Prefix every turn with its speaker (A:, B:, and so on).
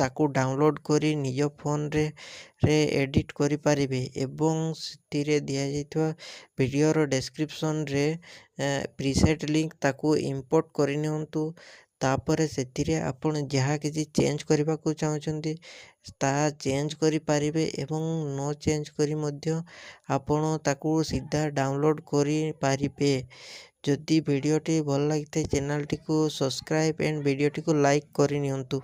A: ତାକୁ ଡାଉନଲୋଡ୍ କରି ନିଜ ଫୋନରେ ଏଡ଼ିଟ୍ କରିପାରିବେ ଏବଂ ସେଥିରେ ଦିଆଯାଇଥିବା ଭିଡ଼ିଓର ଡେସ୍କ୍ରିପସନରେ ପ୍ରିସେଟ୍ ଲିଙ୍କ୍ ତାକୁ ଇମ୍ପୋର୍ଟ କରିନିଅନ୍ତୁ। ତାପରେ ସେଥିରେ ଆପଣ ଯାହା କିଛି ଚେଞ୍ଜ କରିବାକୁ ଚାହୁଁଛନ୍ତି ତାହା ଚେଞ୍ଜ କରିପାରିବେ ଏବଂ ନ ଚେଞ୍ଜ କରି ମଧ୍ୟ ଆପଣ ତାକୁ ସିଧା ଡାଉନଲୋଡ୍ କରିପାରିବେ। ଯଦି ଭିଡ଼ିଓଟି ଭଲ ଲାଗିଥାଏ ଚ୍ୟାନେଲଟିକୁ ସବସ୍କ୍ରାଇବ୍ ଆଣ୍ଡ ଭିଡ଼ିଓଟିକୁ ଲାଇକ୍ କରିନିଅନ୍ତୁ।